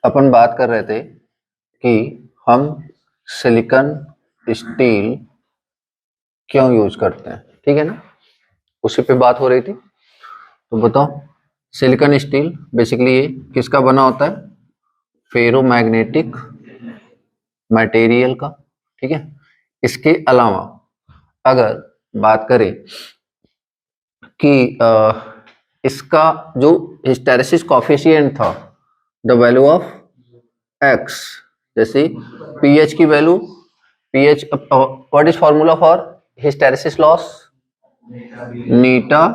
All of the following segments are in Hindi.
अपन बात कर रहे थे कि हम सिलिकॉन स्टील क्यों यूज करते हैं, ठीक है ना। उसी पे बात हो रही थी। तो बताओ, सिलिकॉन स्टील बेसिकली ये किसका बना होता है? फेरोमैग्नेटिक मटेरियल का, ठीक है। इसके अलावा अगर बात करें कि इसका जो हिस्टेरेसिस कॉफिशिएंट था, द वैल्यू ऑफ एक्स, जैसे पीएच की वैल्यू, PH what is formula for hysteresis loss? नीटा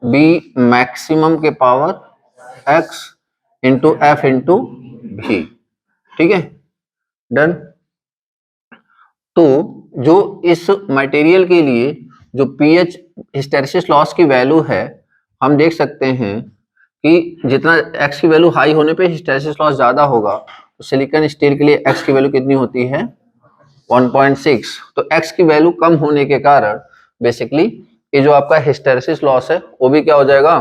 बी मैक्सिमम के power X into F into भी, ठीक है, डन। तो जो इस मटेरियल के लिए जो पीएच हिस्टेरेसिस लॉस की वैल्यू है, हम देख सकते हैं कि जितना एक्स की वैल्यू हाई होने पे हिस्टेरेसिस लॉस ज्यादा होगा, तो सिलिकॉन स्टील के लिए एक्स की वैल्यू कितनी होती है? 1.6। तो एक्स की वैल्यू कम होने के कारण बेसिकली ये जो आपका हिस्टेरेसिस लॉस है वो भी क्या हो जाएगा?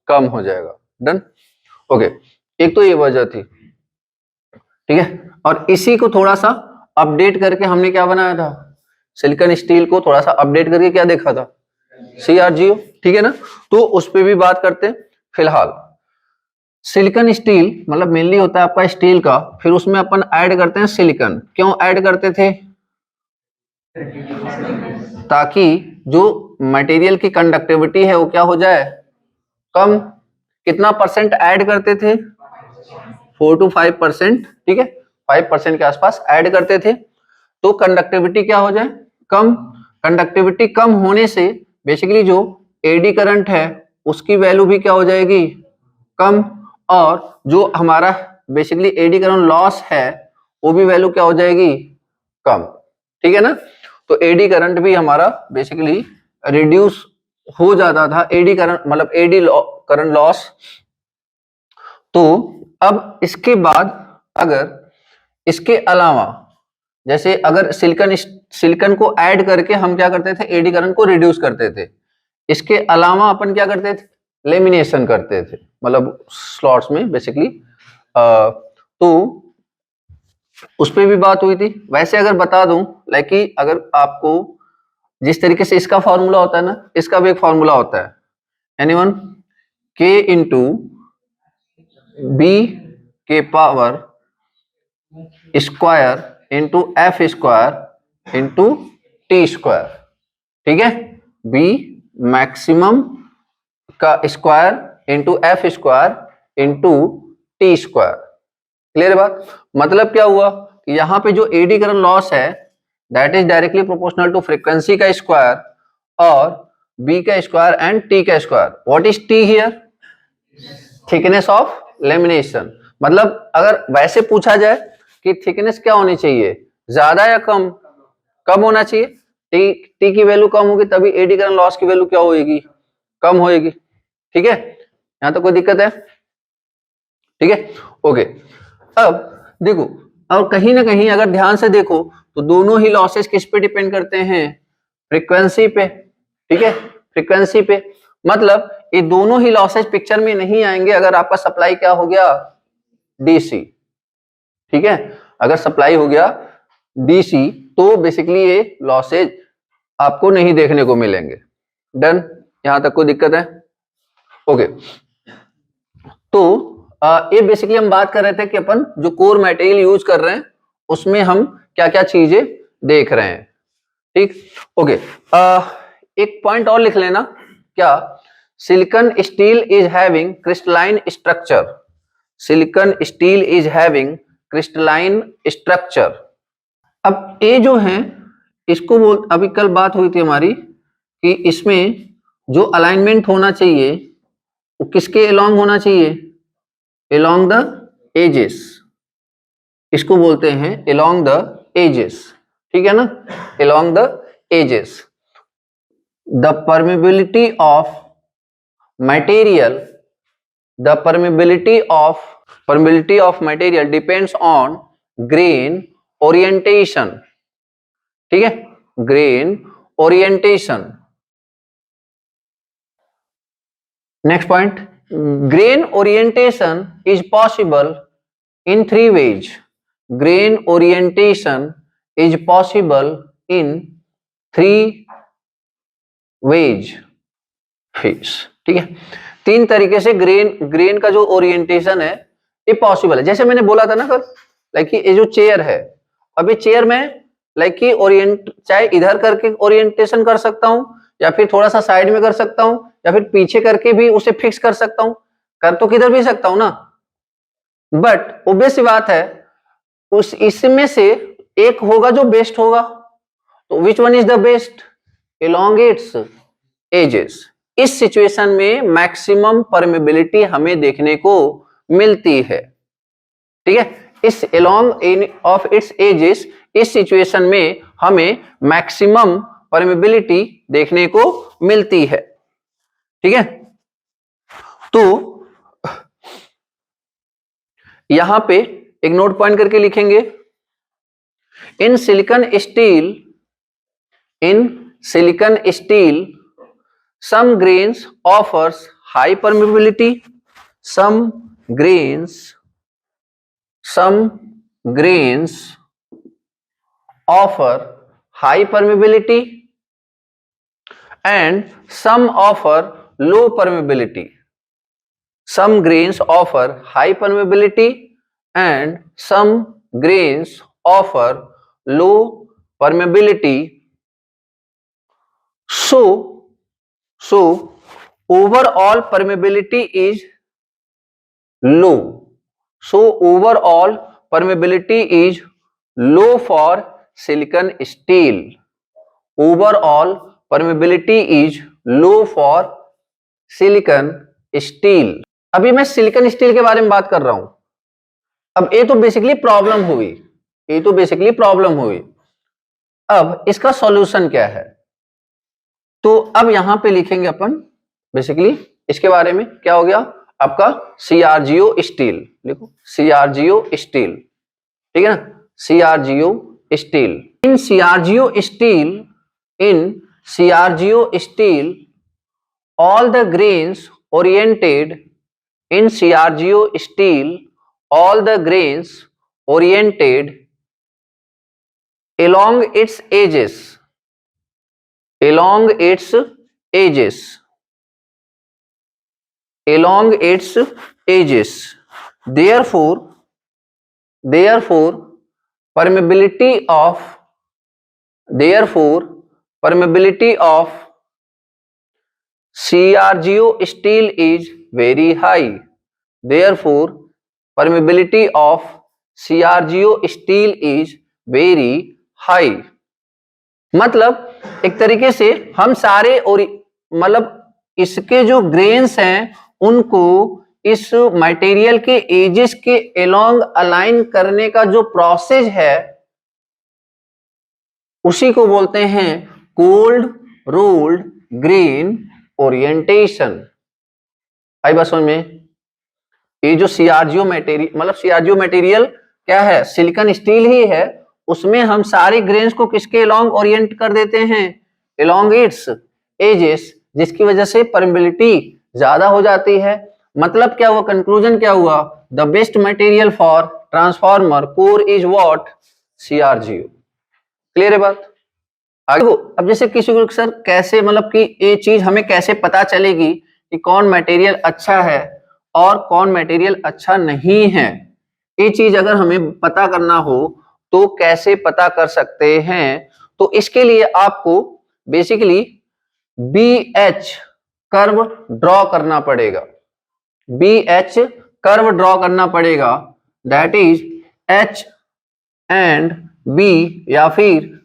कम हो जाएगा। Done, okay. एक तो ये वजह थी, ठीक है। और इसी को थोड़ा सा अपडेट करके हमने क्या बनाया था? सिलिकॉन स्टील को थोड़ा सा अपडेट करके क्या देखा था? CRGO, ठीक है ना। तो उस पर भी बात करते हैं। फिलहाल सिलिकॉन स्टील मतलब मेनली होता है आपका स्टील का, फिर उसमें अपन ऐड करते हैं सिलिकॉन। क्यों ऐड करते थे? ताकि जो मटेरियल की कंडक्टिविटी है वो क्या हो जाए? कम। कितना परसेंट ऐड करते थे? 4 to 5%, ठीक है, 5% के आसपास ऐड करते थे। तो कंडक्टिविटी क्या हो जाए? कम। कंडक्टिविटी कम होने से बेसिकली जो एडी करंट है उसकी वैल्यू भी क्या हो जाएगी? कम। और जो हमारा बेसिकली एडी करंट लॉस है वो भी वैल्यू क्या हो जाएगी? कम, ठीक है ना। तो एडी करंट भी हमारा बेसिकली रिड्यूस हो जाता था, एडी करंट मतलब एडी करंट लॉस। तो अब इसके बाद अगर इसके अलावा जैसे अगर सिलिकॉन को ऐड करके हम क्या करते थे? एडी करंट को रिड्यूस करते थे। इसके अलावा अपन क्या करते थे? लेमिनेशन करते थे, मतलब स्लॉट्स में बेसिकली। तो उस पर भी बात हुई थी। वैसे अगर बता दूं लाइक कि अगर आपको जिस तरीके से इसका फॉर्मूला होता है ना, इसका भी एक फॉर्मूला होता है, anyone? K into B K power square into F square into T square, ठीक है। बी मैक्सिमम का square into F square into T square. Clear बात? मतलब क्या हुआ कि यहाँ पे जो एडी करंट लॉस है that is directly proportional to frequency का स्क्वायर और बी का स्क्वायर एंड टी का square. What is T here? Thickness of lamination. मतलब अगर वैसे पूछा जाए कि थिकनेस क्या होनी चाहिए, ज्यादा या कम? कम होना चाहिए। टी की वैल्यू कम होगी तभी एडी करंट लॉस की वैल्यू क्या होगी? कम होगी, ठीक है। यहां तो कोई दिक्कत है? ठीक है, ओके। अब देखो, और कहीं ना कहीं अगर ध्यान से देखो तो दोनों ही लॉसेस किस पे डिपेंड करते हैं? फ्रीक्वेंसी पे, ठीक है, फ्रीक्वेंसी पे। मतलब ये दोनों ही लॉसेस पिक्चर में नहीं आएंगे अगर आपका सप्लाई क्या हो गया? डीसी, ठीक है। अगर सप्लाई हो गया डीसी तो बेसिकली ये लॉसेज आपको नहीं देखने को मिलेंगे। डन, यहां तक कोई दिक्कत है? ओके। तो ये बेसिकली हम बात कर रहे थे कि अपन जो कोर मटेरियल यूज कर रहे हैं उसमें हम क्या क्या चीजें देख रहे हैं, ठीक। ओके, एक पॉइंट और लिख लेना। क्या? Silicon steel is having crystalline structure. Silicon steel is having crystalline structure. अब ये जो है इसको बोल, अभी कल बात हुई थी हमारी कि इसमें जो अलाइनमेंट होना चाहिए वो किसके अलोंग होना चाहिए? along the edges, इसको बोलते हैं along the edges, ठीक है ना, along the edges. The permeability of material, the permeability of material depends on grain orientation, ठीक है, grain orientation. Next point, grain orientation is possible in 3 ways grain orientation is possible in 3 ways fish। ठीक है, 3 तरीके से ग्रेन का जो ओरिएंटेशन है ये पॉसिबल है। जैसे मैंने बोला था ना कल, लाइक ये जो चेयर है, अब ये चेयर में लाइक कि ओरिएंट चाहे इधर करके ओरिएंटेशन कर सकता हूं, या फिर थोड़ा सा साइड में कर सकता हूं, या फिर पीछे करके भी उसे फिक्स कर सकता हूं, कर तो किधर भी सकता हूं ना। बट ऑब्वियस सी बात है, उस इसमें से एक होगा जो बेस्ट होगा। तो which one is the best? Elongates edges. इस सिचुएशन में मैक्सिमम परमेबिलिटी हमें देखने को मिलती है। ठीक है, इस along in of its edges, इस सिचुएशन में हमें मैक्सिमम परमेबिलिटी देखने को मिलती है। ठीक है, तो यहां पे एक नोट पॉइंट करके लिखेंगे, in silicon steel some grains offers high permeability, some grains offer high permeability and some offer low permeability. Some grains offer high permeability and some grains offer low permeability. So overall permeability is low. So overall permeability is low for silicon steel. Overall permeability is low for silicon steel. अभी मैं सिलिकॉन स्टील के बारे में बात कर रहा हूं। अब ये तो बेसिकली प्रॉब्लम हुई, अब इसका सॉल्यूशन क्या है? तो अब यहां पे लिखेंगे अपन बेसिकली इसके बारे में, क्या हो गया आपका CrGO स्टील। लिखो CrGO स्टील, ठीक है ना, CrGO steel. In CrGO steel all the grains oriented in CrGO steel, all the grains oriented along its edges, therefore permeability of CrGO steel is very high. Therefore permeability of CrGO steel is very high। मतलब एक तरीके से हम सारे और मतलब इसके जो ग्रेन्स हैं उनको इस मटेरियल के एजेस के एलोंग अलाइन करने का जो प्रोसेस है उसी को बोलते हैं कोल्ड रोल्ड ग्रेन ओरिएंटेशन। आई बात समझ में? ये जो CrGO मटेरियल मतलब CrGO मटेरियल क्या है? सिलिकॉन स्टील ही है। उसमें हम सारे ग्रेन्स को किसके अलोंग ओरिएंट कर देते हैं? अलोंग इट्स एजेस, जिसकी वजह से परमेबिलिटी ज्यादा हो जाती है। मतलब क्या हुआ? कंक्लूजन क्या हुआ? The best material for transformer core is what? CrGO। Clear है बात? आगे अब जैसे किसी को सर कैसे मतलब कि ये चीज हमें कैसे पता चलेगी कि कौन मटेरियल अच्छा है और कौन मटेरियल अच्छा नहीं है? ये चीज अगर हमें पता करना हो तो कैसे पता कर सकते हैं? तो इसके लिए आपको बेसिकली BH कर्व ड्रॉ करना पड़ेगा। BH कर्व ड्रॉ करना पड़ेगा, that is H and B या फिर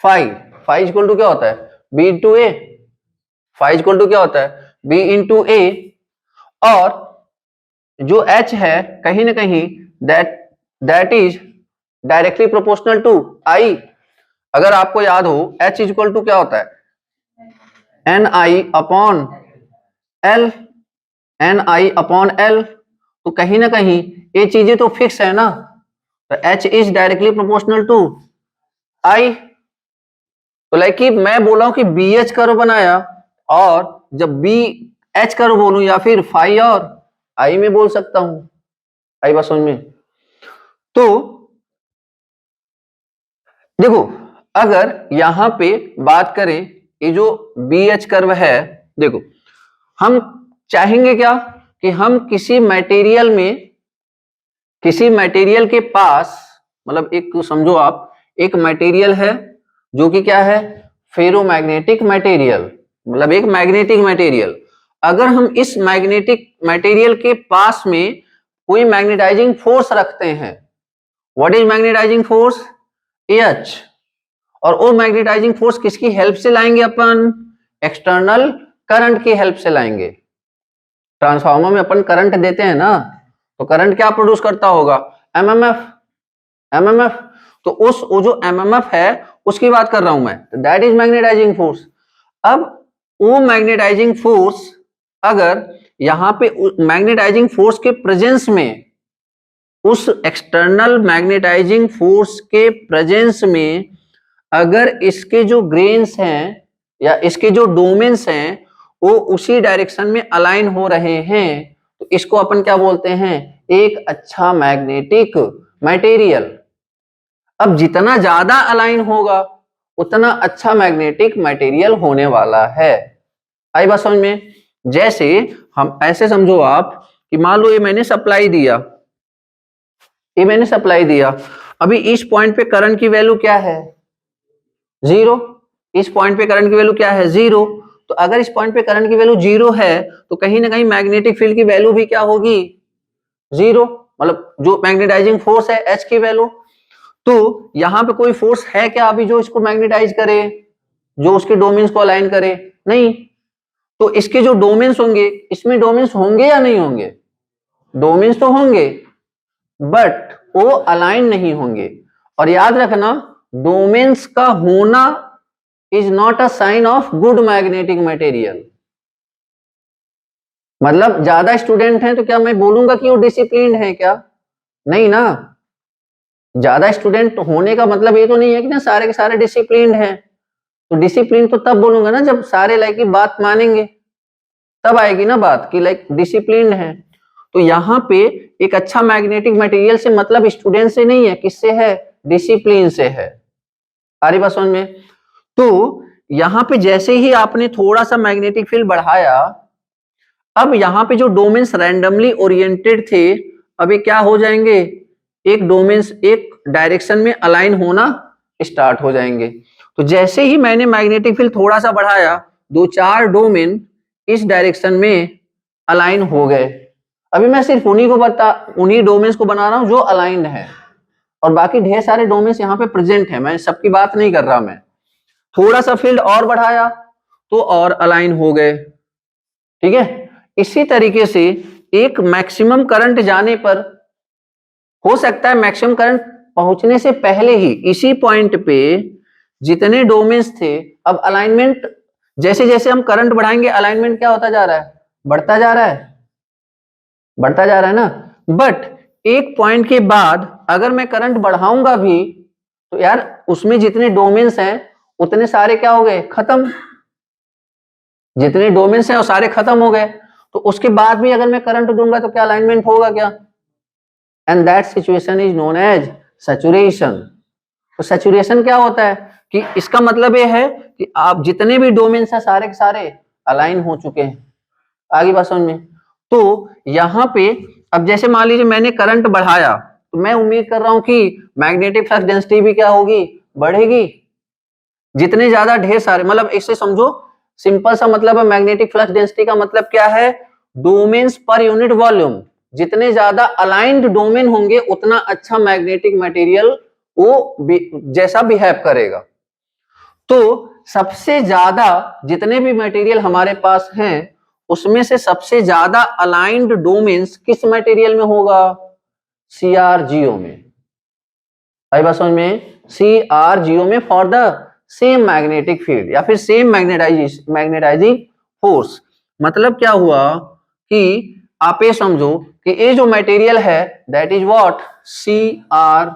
फाई इक्वल टू क्या होता है? B into A. Phi equal to क्या होता है? B into A. और जो H है कहीं ना कहीं that is directly proportional to I। अगर आपको याद हो H इक्वल टू क्या होता है? NI upon L। तो कहीं ना कहीं ये चीजें तो फिक्स है ना, तो H is directly proportional to I। तो लाइक कि मैं बोला हूं कि BH कर्व बनाया, और जब BH कर्व बोलूं या फिर फाई और I में बोल सकता हूं। आई बात समझ में? तो देखो, अगर यहां पे बात करें, ये जो BH कर्व है, देखो हम चाहेंगे क्या कि हम किसी मटेरियल के पास, मतलब एक समझो आप, एक मटेरियल है जो कि क्या है, फेरोमैग्नेटिक मटेरियल, मतलब एक मैग्नेटिक मटेरियल। अगर हम इस मैग्नेटिक मटेरियल के पास में कोई मैग्नेटाइजिंग फोर्स रखते हैं, what is magnetizing force? H। और वो मैग्नेटाइजिंग फोर्स किसकी हेल्प से लाएंगे अपन? एक्सटर्नल करंट की हेल्प से लाएंगे। ट्रांसफार्मर में अपन करंट देते हैं ना, तो करंट क्या प्रोड्यूस करता होगा? एमएमएफ। तो वो जो एमएमएफ है उसकी बात कर रहा हूं मैं, दैट इज मैग्नेटाइजिंग फोर्स। अब वो मैग्नेटाइजिंग फोर्स, अगर यहां पे मैग्नेटाइजिंग फोर्स के प्रेजेंस में, उस एक्सटर्नल मैग्नेटाइजिंग फोर्स के प्रेजेंस में अगर इसके जो ग्रेन्स हैं या इसके जो डोमेन्स हैं वो उसी डायरेक्शन में अलाइन हो रहे हैं, तो इसको अपन क्या बोलते हैं? एक अच्छा मैग्नेटिक मटेरियल। अब जितना ज्यादा अलाइन होगा उतना अच्छा मैग्नेटिक मटेरियल होने वाला है। आई बात समझ में? जैसे हम ऐसे समझो आप कि मान लो ये मैंने सप्लाई दिया, अभी इस पॉइंट पे करंट की वैल्यू क्या है? 0। इस पॉइंट पे करंट की वैल्यू क्या है? 0। तो अगर इस पॉइंट पे करंट की वैल्यू 0 है तो कहीं ना कहीं मैग्नेटिक फील्ड की वैल्यू भी क्या होगी? 0। मतलब जो मैग्नेटाइजिंग फोर्स है H की वैल्यू। तो यहां पे कोई फोर्स है क्या अभी जो इसको मैग्नेटाइज करे, जो उसके डोमेन्स को अलाइन करे? नहीं। तो इसके जो डोमेन्स होंगे, इसमें डोमेन्स होंगे या नहीं होंगे? डोमेन्स तो होंगे, बट वो अलाइन नहीं होंगे। और याद रखना, डोमेन्स का होना is not a sign of good magnetic material. मतलब ज्यादा स्टूडेंट हैं तो क्या मैं बोलूंगा कि वो डिसिप्लिन्ड है क्या? नहीं ना। ज्यादा स्टूडेंट होने का मतलब ये तो नहीं है कि ना सारे के सारे डिसिप्लिन्ड हैं। तो डिसिप्लिन तो तब बोलूंगा ना जब सारे लाइक की बात मानेंगे, तब आएगी ना बात कि लाइक डिसिप्लिन्ड है। तो यहाँ पे एक अच्छा मैग्नेटिक मटेरियल से मतलब स्टूडेंट से नहीं है, किससे है? डिसिप्लिन से है। आ रही बात समझ में? तो यहाँ पे जैसे ही आपने थोड़ा सा मैग्नेटिक फील्ड बढ़ाया, अब यहाँ पे जो डोमेन्स रैंडमली ओरिएंटेड थे, अब ये क्या हो जाएंगे? एक डोमेन्स एक डायरेक्शन में अलाइन होना स्टार्ट हो जाएंगे। तो जैसे ही मैंने मैग्नेटिक फील्ड थोड़ा सा बढ़ाया, 2-4 डोमेन इस डायरेक्शन में अलाइन हो गए। अभी मैं सिर्फ उन्हीं डोमेन्स को बना रहा हूं जो अलाइंड है, और बाकी ढेर सारे डोमेन्स यहाँ पे प्रेजेंट है, मैं सबकी बात नहीं कर रहा। मैं थोड़ा सा फील्ड और बढ़ाया तो और अलाइन हो गए। ठीक है। इसी तरीके से एक मैक्सिमम करंट जाने पर हो सकता है मैक्सिमम करंट पहुंचने से पहले ही इसी पॉइंट पे जितने डोमेन्स थे, अब अलाइनमेंट जैसे जैसे हम करंट बढ़ाएंगे अलाइनमेंट क्या होता जा रहा है? बढ़ता जा रहा है ना। बट एक पॉइंट के बाद अगर मैं करंट बढ़ाऊंगा भी तो यार उसमें जितने डोमेन्स हैं उतने सारे क्या हो गए? खत्म। जितने डोमेन्स हैं वो सारे खत्म हो गए। तो उसके बाद भी अगर मैं करंट दूंगा तो क्या अलाइनमेंट होगा क्या? And that situation is known as saturation. तो सैचुरेशन क्या होता है कि इसका मतलब ये है कि आप जितने भी डोमेन्स हैं सारे के सारे अलाइन हो चुके हैं। आगे बात समझ में? तो यहां पे अब जैसे मान लीजिए मैंने करंट बढ़ाया, तो मैं उम्मीद कर रहा हूं कि मैग्नेटिक फ्लक्स डेंसिटी भी क्या होगी? बढ़ेगी। जितने ज्यादा ढेर सारे, मतलब इससे समझो सिंपल सा मतलब है मैग्नेटिक फ्लक्स डेंसिटी का मतलब क्या है? Domains per unit volume. जितने ज्यादा अलाइंड डोमेन होंगे उतना अच्छा मैग्नेटिक मटेरियल वो जैसा बिहेव करेगा। तो सबसे ज्यादा जितने भी मटेरियल हमारे पास हैं उसमें से सबसे ज्यादा अलाइंड डोमेन्स किस मटेरियल में होगा? CRGO में। आई बात समझ में? CRGO में for the same magnetic field या फिर सेम मैग्नेटाइजिंग फोर्स। मतलब क्या हुआ कि आप ये समझो कि ये जो मटेरियल है that is what? CRGO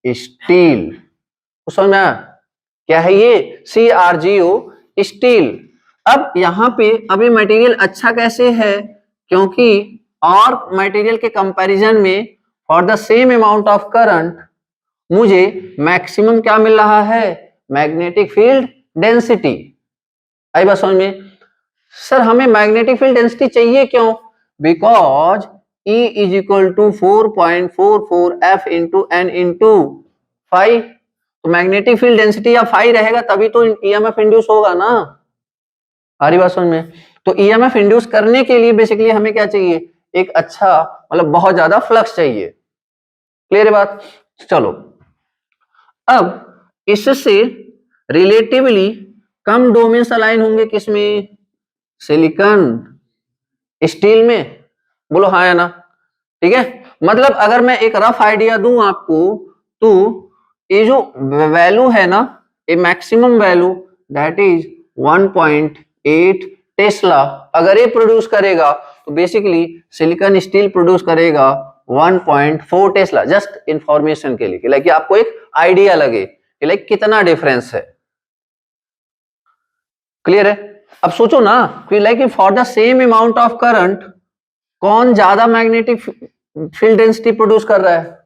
steel. समझ में? क्या है ये? CRGO steel. अब यहाँ पे अभी मटेरियल अच्छा कैसे है? क्योंकि और मटेरियल के कंपैरिजन में for the same amount of current मुझे मैक्सिमम क्या मिल रहा है, मैग्नेटिक फील्ड डेंसिटी। आई बात समझ में? सर हमें मैग्नेटिक फील्ड डेंसिटी चाहिए क्यों? Because E is equal to 4.44 F into N into five. तो मैग्नेटिक फील्ड डेंसिटी या फाइव रहेगा तभी तो ईएमएफ इंड्यूस होगा ना। आ रही बात समझ में? तो ईएमएफ इंड्यूस करने के लिए बेसिकली हमें क्या चाहिए, एक अच्छा मतलब बहुत ज्यादा फ्लक्स चाहिए। क्लियर है बात? चलो अब इससे रिलेटिवली कम डोमेन्स अलाइन होंगे किसमें, सिलिकॉन स्टील में। बोलो हाँ या ना? ठीक है, मतलब अगर मैं एक रफ आइडिया दूं आपको तो ये जो वैल्यू है ना, ये maximum value that is 1.8 Tesla अगर ये प्रोड्यूस करेगा तो बेसिकली सिलिकॉन स्टील प्रोड्यूस करेगा 1.4 टेस्ला। जस्ट इंफॉर्मेशन के लिए, लाइक आपको एक आइडिया लगे कि लाइक कितना डिफरेंस है। क्लियर है? अब सोचो ना कि like for the same amount of current कौन ज्यादा मैग्नेटिक फील्ड डेंसिटी प्रोड्यूस कर रहा है,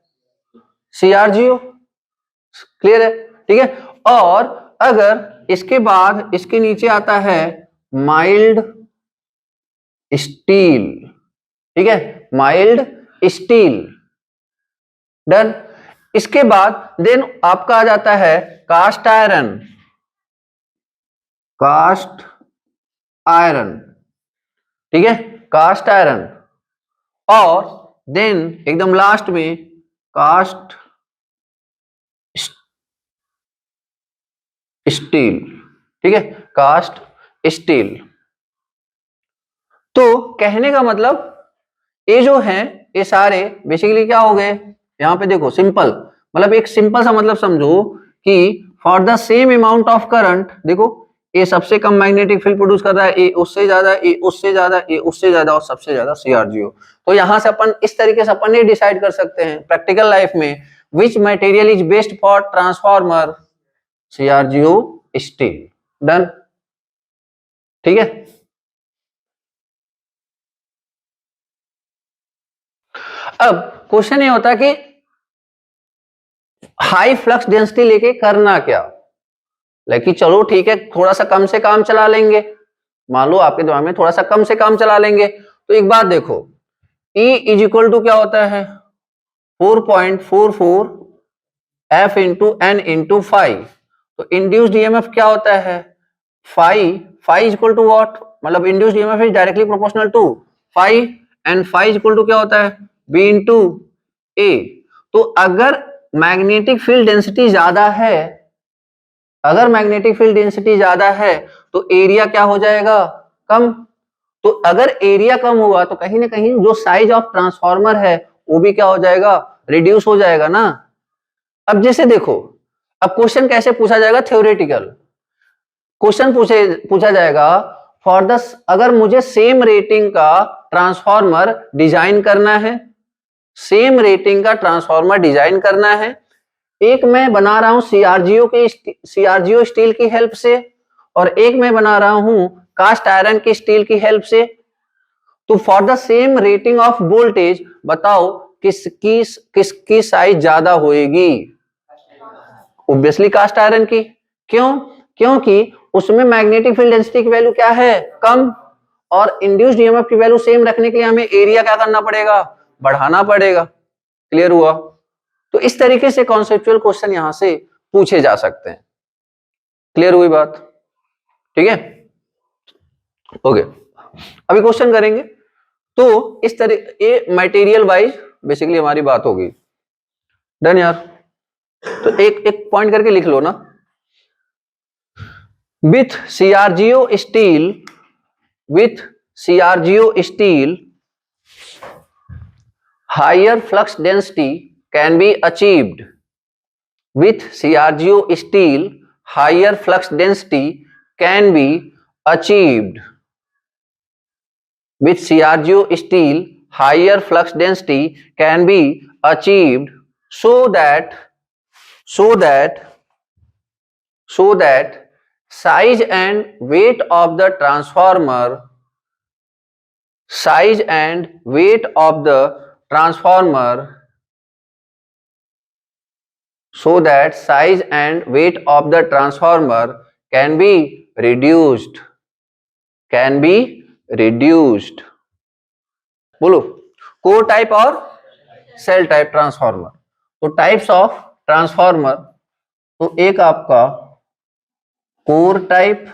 CRGO। क्लियर है? ठीक है, और अगर इसके बाद इसके नीचे आता है माइल्ड स्टील, ठीक है, माइल्ड स्टील, डन। इसके बाद देन आपका आ जाता है कास्ट आयरन, कास्ट आयरन, ठीक है, कास्ट आयरन, और देन एकदम लास्ट में कास्ट स्टील, ठीक है, कास्ट स्टील। तो कहने का मतलब ये जो है ये सारे बेसिकली क्या हो गए, यहां पे देखो सिंपल, मतलब एक सिंपल सा मतलब समझो कि for the same amount of current, देखो ये सबसे कम मैग्नेटिक फील्ड प्रोड्यूस कर रहा है, ये उससे ज्यादा, ये उससे ज्यादा, ये उससे ज्यादा, और सबसे ज्यादा CRGO। तो यहां से अपन इस तरीके से अपन ये डिसाइड कर सकते हैं प्रैक्टिकल लाइफ में which material is best for transformer, CRGO steel. Done? ठीक है, अब क्वेश्चन ये होता कि हाई फ्लक्स डेंसिटी लेके करना क्या, लेकिन चलो ठीक है थोड़ा सा कम से काम चला लेंगे, मान लो आपके दिमाग में थोड़ा सा कम से काम चला लेंगे। तो एक बात देखो, E इज इक्वल टू क्या होता है 4.44 F into N into five. तो इंड्यूस्ड ईएमएफ क्या होता है five is equal to what, मतलब induced EMF is directly proportional to five, and five is equal to क्या होता है B इंटू ए। तो अगर मैग्नेटिक फील्ड डेंसिटी ज्यादा है, अगर मैग्नेटिक फील्ड डेंसिटी ज्यादा है तो एरिया क्या हो जाएगा, कम। तो अगर एरिया कम हुआ तो कहीं ना कहीं जो साइज ऑफ ट्रांसफॉर्मर है वो भी क्या हो जाएगा, रिड्यूस हो जाएगा ना। अब जैसे देखो, अब क्वेश्चन कैसे पूछा जाएगा, थ्योरेटिकल क्वेश्चन पूछा जाएगा फॉर द, अगर मुझे सेम रेटिंग का ट्रांसफॉर्मर डिजाइन करना है, सेम रेटिंग का ट्रांसफॉर्मर डिजाइन करना है, एक मैं बना रहा हूं CRGO स्टील की हेल्प से, और एक मैं बना रहा हूं कास्ट आयरन की स्टील की हेल्प से। तो for the same rating of voltage बताओ किसकी साइज ज्यादा होएगी, ऑब्वियसली कास्ट आयरन की। क्यों? क्योंकि उसमें मैग्नेटिक फील्ड डेंसिटी की वैल्यू क्या है, कम, और इंड्यूस्ड ईएमएफ की वैल्यू सेम रखने के लिए हमें एरिया क्या करना पड़ेगा, बढ़ाना पड़ेगा। क्लियर हुआ? तो इस तरीके से कॉन्सेप्चुअल क्वेश्चन यहां से पूछे जा सकते हैं। क्लियर हुई बात? ठीक है, ओके, अभी क्वेश्चन करेंगे। तो इस तरह ये मटेरियल वाइज बेसिकली हमारी बात होगी। डन यार? तो एक एक पॉइंट करके लिख लो ना, with CRGO steel higher flux density can be achieved. With CRGO steel, higher flux density can be achieved. With CRGO steel, higher flux density can be achieved so that size and weight of the transformer so that size and weight of the transformer can be reduced, बोलो, कोर टाइप और सेल टाइप ट्रांसफार्मर। तो टाइप्स ऑफ ट्रांसफार्मर, तो एक आपका कोर टाइप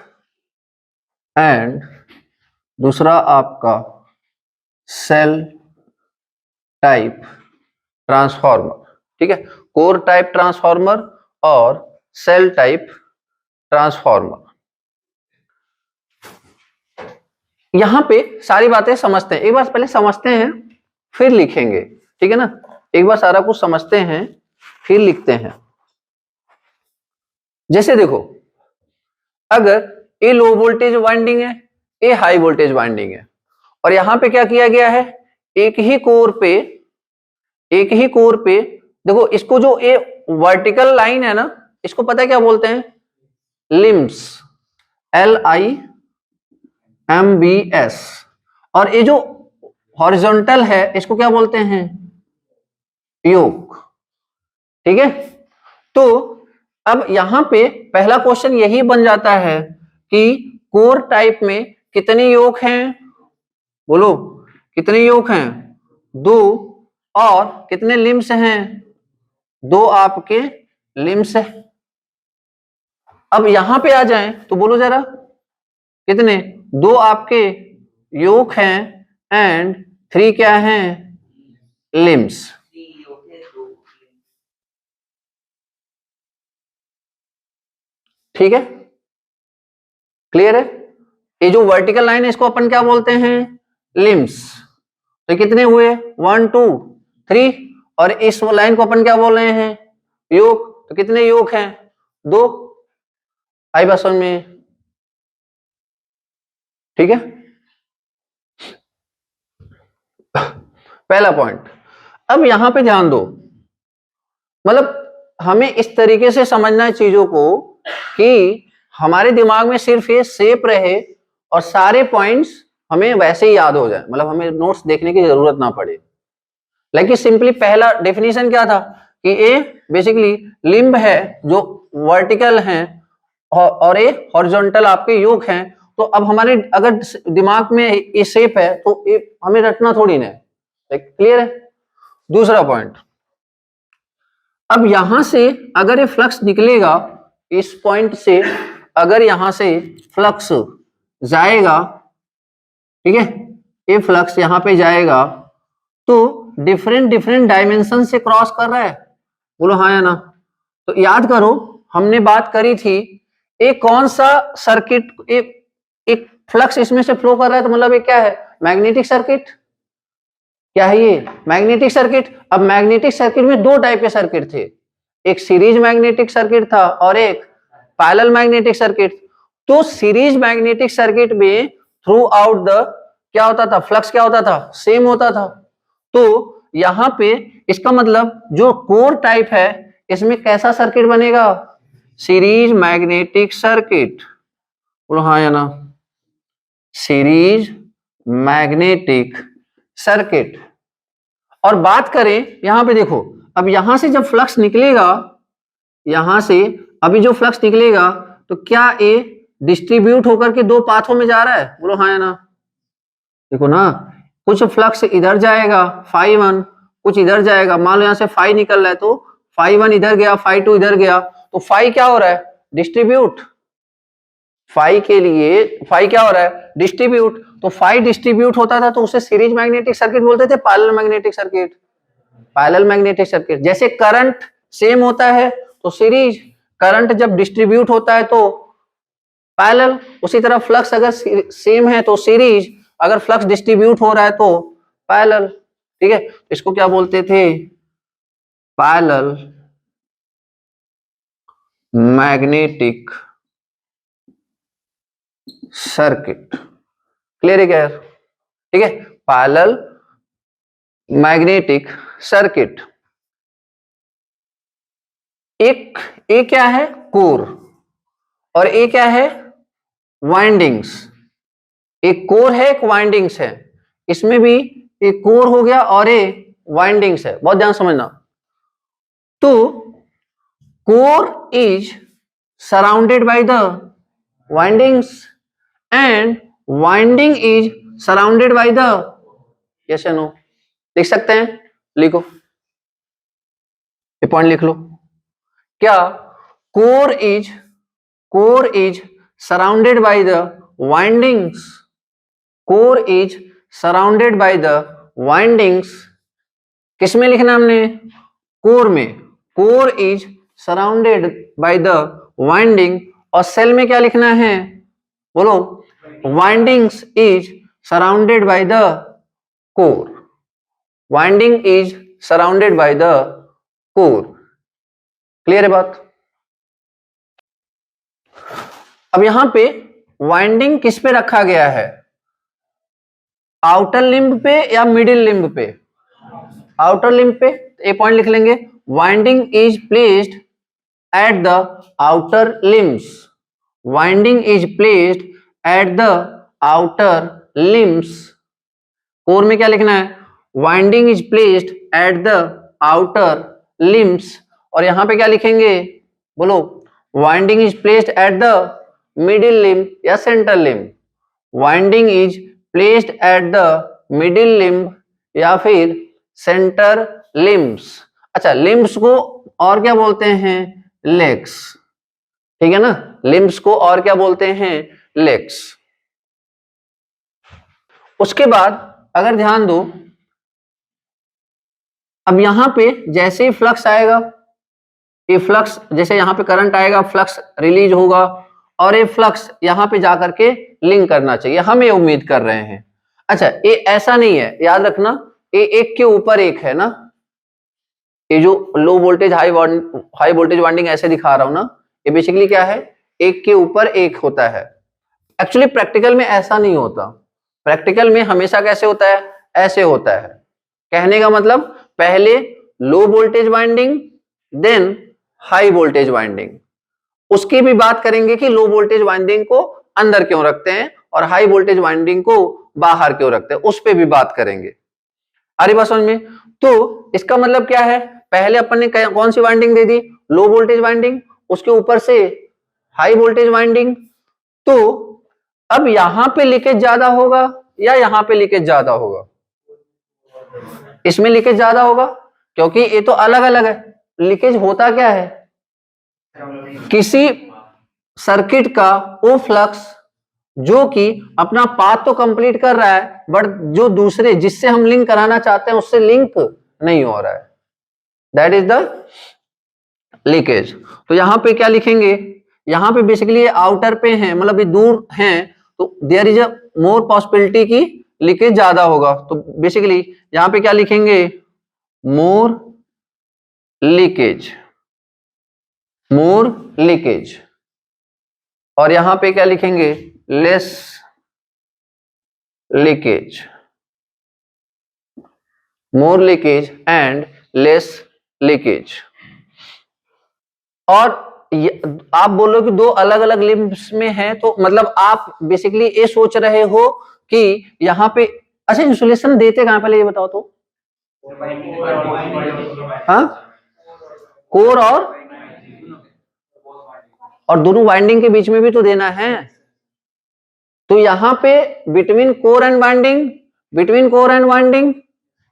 एंड दूसरा आपका सेल टाइप ट्रांसफार्मर। ठीक है, कोर टाइप ट्रांसफार्मर और सेल टाइप ट्रांसफार्मर। यहां पे सारी बातें समझते हैं, एक बार पहले समझते हैं फिर लिखेंगे, ठीक है ना। एक बार सारा कुछ समझते हैं फिर लिखते हैं। जैसे देखो, अगर ए लो वोल्टेज वाइंडिंग है, ए हाई वोल्टेज वाइंडिंग है, और यहां पे क्या किया गया है, एक ही कोर पे देखो, इसको जो ए वर्टिकल लाइन है ना, इसको पता है क्या बोलते हैं, लिम्स, LIMBS। और ये जो हॉरिजॉन्टल है इसको क्या बोलते हैं, योक। ठीक है, तो अब यहां पे पहला क्वेश्चन यही बन जाता है कि कोर टाइप में कितने योक हैं, बोलो कितने योक हैं, 2, और कितने लिम्स हैं, 2 आपके लिम्स है। अब यहां पे आ जाएं तो बोलो जरा, कितने, 2 आपके योक हैं एंड 3 क्या हैं, लिम्स। ठीक है, क्लियर है। ये जो वर्टिकल लाइन है इसको अपन क्या बोलते हैं, लिम्स। तो कितने हुए, 1 2 3, और इस लाइन को अपन क्या बोल रहे हैं, योक। तो कितने योक हैं, 2। आई बात समझ में, ठीक है। पहला पॉइंट। अब यहां पे ध्यान दो, मतलब हमें इस तरीके से समझना है चीजों को कि हमारे दिमाग में सिर्फ ये शेप रहे और सारे पॉइंट्स हमें वैसे ही याद हो जाए, मतलब हमें नोट्स देखने की जरूरत ना पड़े। लेकिन सिंपली पहला डेफिनेशन क्या था कि ए बेसिकली लिम्ब है जो वर्टिकल हैं और ए हॉरिजॉन्टल आपके योक हैं। तो अब हमारे अगर दिमाग में ये शेप है तो ये हमें रटना थोड़ी ना है, क्लियर है। दूसरा पॉइंट, अब यहां से अगर ये फ्लक्स निकलेगा, इस पॉइंट से अगर यहां से फ्लक्स जाएगा, ठीक है, ये फ्लक्स यहां पे जाएगा तो डिफरेंट डायमेंशन से क्रॉस कर रहा है, बोलो हाँ या ना। तो याद करो हमने बात करी थी, एक कौन सा सर्किट, एक फ्लक्स इसमें से फ्लो कर रहा है, तो मतलब ये क्या है, मैग्नेटिक सर्किट। क्या है ये, मैग्नेटिक सर्किट। अब मैग्नेटिक सर्किट में 2 टाइप के सर्किट थे, एक सीरीज मैग्नेटिक सर्किट था और एक पैरेलल मैग्नेटिक सर्किट। तो सीरीज मैग्नेटिक सर्किट में थ्रू आउट द क्या होता था, फ्लक्स क्या होता था, सेम होता था। तो यहां पे इसका मतलब जो कोर टाइप है इसमें कैसा सर्किट बनेगा, सीरीज मैग्नेटिक सर्किट, बोलो हाँ या ना, सीरीज मैग्नेटिक सर्किट। और बात करें यहां पे देखो, अब यहां से जब फ्लक्स निकलेगा, यहां से अभी जो फ्लक्स निकलेगा तो क्या ए डिस्ट्रीब्यूट होकर के 2 पाथों में जा रहा है, बोलो हाँ या ना। देखो ना, कुछ फ्लक्स इधर जाएगा φ1, कुछ इधर जाएगा। मान लो यहां से φ निकल रहा है तो φ1 इधर गया, φ2 इधर गया, तो φ क्या हो रहा है, डिस्ट्रीब्यूट। फाई के लिए फाई क्या हो रहा है, डिस्ट्रीब्यूट। तो फाई डिस्ट्रीब्यूट होता था तो उसे सीरीज मैग्नेटिक सर्किट बोलते थे, parallel magnetic circuit, parallel magnetic circuit. जैसे करंट सेम होता है तो सीरीज, करंट जब डिस्ट्रीब्यूट होता है तो पैरेलल। उसी तरह फ्लक्स अगर सेम है तो सीरीज, अगर फ्लक्स डिस्ट्रीब्यूट हो रहा है तो पैरेलल। ठीक है, इसको क्या बोलते थे, पैरेलल मैग्नेटिक सर्किट। क्लियर है क्या, ठीक है, पैरेलल मैग्नेटिक सर्किट। एक क्या है, कोर, और एक क्या है, वाइंडिंग्स। एक कोर है, एक वाइंडिंग्स है। इसमें भी एक कोर हो गया और एक वाइंडिंग्स है, बहुत ध्यान समझना। तो core is surrounded by the windings and winding is surrounded by the, yes या no, लिख सकते हैं, लिखो, ये पॉइंट लिख लो। क्या core is surrounded by the windings, core is surrounded by the windings, किसमें लिखना हमने, कोर में, core is surrounded by the winding, और सेल में क्या लिखना है, बोलो, windings is surrounded by the core, winding is surrounded by the core। Clear है बात? अब यहां पे वाइंडिंग किस पे रखा गया है, आउटर लिम्ब पे या मिडिल लिम्ब पे, आउटर लिम्ब पे, ये पॉइंट लिख लेंगे, winding is placed at the outer limbs, winding is placed at the outer limbs, core में क्या लिखना है, winding is placed at the outer limbs, और यहां पे क्या लिखेंगे, बोलो, winding is placed at the middle limb या central limb, winding is placed at the middle limb या फिर सेंटर लिम्ब्स। अच्छा, लिम्ब्स को और क्या बोलते हैं, लेग्स, ठीक है ना, लिम्ब्स को और क्या बोलते हैं, लेग्स। उसके बाद अगर ध्यान दो, अब यहां पे जैसे ही फ्लक्स आएगा, ये फ्लक्स, जैसे यहां पे करंट आएगा, फ्लक्स रिलीज होगा, और ये फ्लक्स यहां पे जाकर के लिंक करना चाहिए, हम ये उम्मीद कर रहे हैं। अच्छा, ये ऐसा नहीं है, याद रखना, ये एक के ऊपर एक है ना, ये जो low voltage high voltage winding ऐसे दिखा रहा हूं ना, ये बेसिकली क्या है, एक के ऊपर एक होता है। एक्चुअली प्रैक्टिकल में ऐसा नहीं होता, प्रैक्टिकल में हमेशा कैसे होता है, ऐसे होता है। कहने का मतलब, पहले low voltage winding, then high voltage winding, उसकी भी बात करेंगे कि लो वोल्टेज वाइंडिंग को अंदर क्यों रखते हैं और हाई वोल्टेज वाइंडिंग को बाहर क्यों रखते हैं, उस पे भी बात करेंगे। अरे बात समझ में? तो इसका मतलब क्या है, पहले अपन ने कौन सी वाइंडिंग दे दी, लो वोल्टेज वाइंडिंग, उसके ऊपर से हाई वोल्टेज वाइंडिंग, तो अब यहां पे लीकेज ज्यादा होगा या यहां पे लीकेज ज्यादा होगा, इसमें लीकेज ज्यादा होगा, क्योंकि ये तो अलग अलग है। लीकेज होता क्या है, किसी सर्किट का वो फ्लक्स जो कि अपना पाथ तो कंप्लीट कर रहा है, बट जो दूसरे जिससे हम लिंक कराना चाहते हैं उससे लिंक नहीं हो रहा है, दैट इज द लीकेज। तो यहां पे क्या लिखेंगे, यहां पे बेसिकली ये आउटर पे हैं, मतलब ये दूर हैं, तो there is a more possibility की लीकेज ज्यादा होगा। तो बेसिकली यहां पे क्या लिखेंगे, मोर लीकेज, मोर लीकेज, और यहां पे क्या लिखेंगे, less leakage, more leakage and less leakage. और आप बोलो कि दो अलग अलग लिम्ब्स में है, तो मतलब आप बेसिकली ये सोच रहे हो कि यहां पे, अच्छा इंसुलेशन देते कहां, पहले ये बताओ तो, हाँ, कोर और दोनों वाइंडिंग के बीच में भी तो देना है। तो यहां पे between core and winding, between core and winding,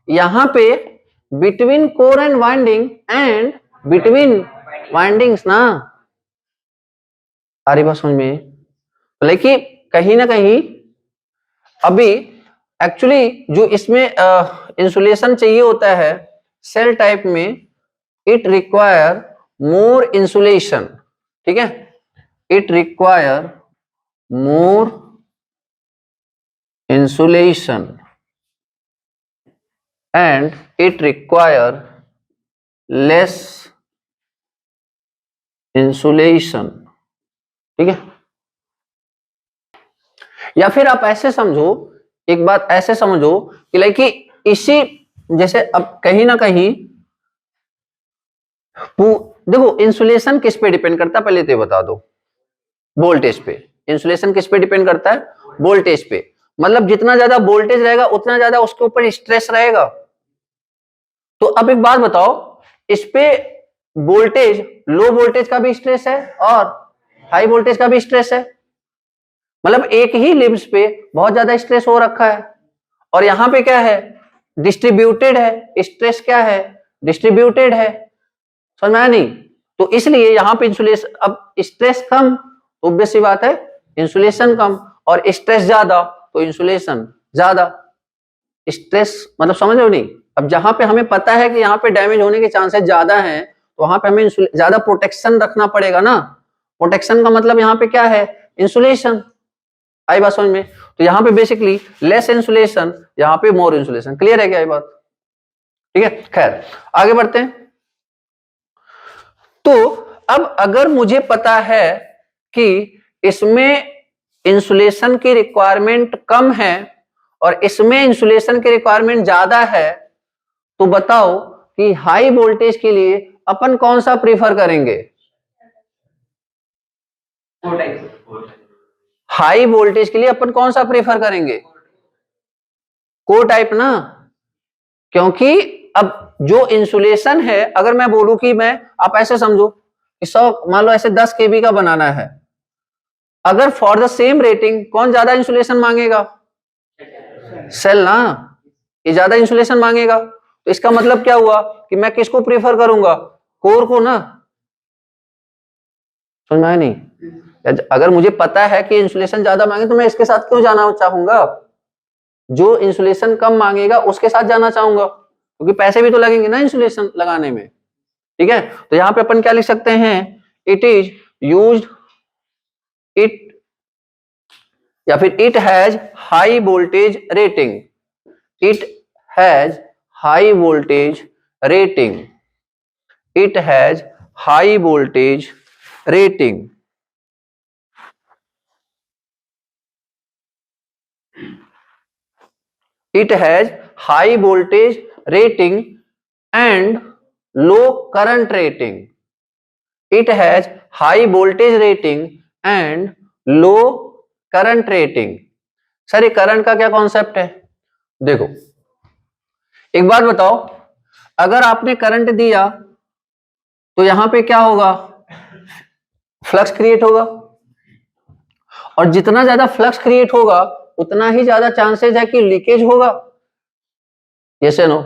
यहां पे between core and winding and between windings ना, आ रही बात समझ में? लेकिन कहीं ना कहीं अभी एक्चुअली जो इसमें इंसुलेशन चाहिए होता है सेल टाइप में, इट रिक्वायर मोर इंसुलेशन, ठीक है, it require more insulation and it require less insulation, ठीक है। या फिर आप ऐसे समझो, एक बात ऐसे समझो कि लाइक इसी, जैसे अब कहीं ना कहीं देखो इंसुलेशन किस पे डिपेंड करता है, पहले तो बता दो, वोल्टेज पे। इंसुलेशन किस पे डिपेंड करता है, वोल्टेज पे, मतलब जितना ज्यादा वोल्टेज रहेगा उतना ज्यादा उसके ऊपर स्ट्रेस रहेगा। तो अब एक बात बताओ, इस पे वोल्टेज, लो वोल्टेज का भी स्ट्रेस है और हाई वोल्टेज का भी स्ट्रेस है, मतलब एक ही लिम्स पे बहुत ज्यादा स्ट्रेस हो रखा है। और यहां पे क्या है, डिस्ट्रीब्यूटेड है, स्ट्रेस क्या है, डिस्ट्रीब्यूटेड है, समझ में आया नहीं? तो इसलिए यहां पे इंसुलेशन, अब स्ट्रेस कम तो ऑब्वियस सी बात है इंसुलेशन कम, और स्ट्रेस ज्यादा तो इंसुलेशन ज्यादा। स्ट्रेस मतलब समझ रहे हो नहीं? अब जहां पे हमें पता है कि यहाँ पे डैमेज होने के चांसेस ज्यादा हैं, तो वहां पे हमें ज्यादा प्रोटेक्शन रखना पड़ेगा ना। प्रोटेक्शन का मतलब यहाँ पे क्या है, इंसुलेशन। आई बात समझ में? तो यहाँ पे बेसिकली लेस इंसुलेशन, यहाँ पे मोर इंसुलेशन। क्लियर है क्या ये बात? ठीक है, खैर आगे बढ़ते हैं। तो अब अगर मुझे पता है कि इसमें इंसुलेशन की रिक्वायरमेंट कम है और इसमें इंसुलेशन की रिक्वायरमेंट ज्यादा है, तो बताओ कि हाई वोल्टेज के लिए अपन कौन सा प्रीफर करेंगे? हाई वोल्टेज के लिए अपन कौन सा प्रेफर करेंगे? कोर टाइप ना, क्योंकि अब जो इंसुलेशन है, अगर मैं बोलूं कि मैं, आप ऐसे समझो कि 100 मान लो ऐसे 10 केबी का बनाना है, अगर फॉर द सेम रेटिंग कौन ज्यादा इंसुलेशन मांगेगा? सेल ना, ये ज्यादा इंसुलेशन मांगेगा। तो इसका मतलब क्या हुआ कि मैं किसको प्रेफर करूंगा? कोर को ना। समझ में आया नहीं? अगर मुझे पता है कि इंसुलेशन ज्यादा मांगे तो मैं इसके साथ क्यों जाना चाहूंगा? जो इंसुलेशन कम मांगेगा उसके साथ जाना चाहूंगा, क्योंकि पैसे भी तो लगेंगे ना इंसुलेशन लगाने में। ठीक है, तो यहां पे अपन क्या लिख सकते हैं, इट इज यूज्ड, इट, या फिर it has high voltage rating, it has high voltage rating, it has high voltage rating. It has high voltage rating and low current rating. It has high voltage rating and low current rating. Sir ये करंट का क्या कॉन्सेप्ट है? देखो एक बात बताओ, अगर आपने करंट दिया तो यहां पे क्या होगा, फ्लक्स क्रिएट होगा, और जितना ज्यादा फ्लक्स क्रिएट होगा उतना ही ज्यादा चांसेस है कि लीकेज होगा। यस या नो?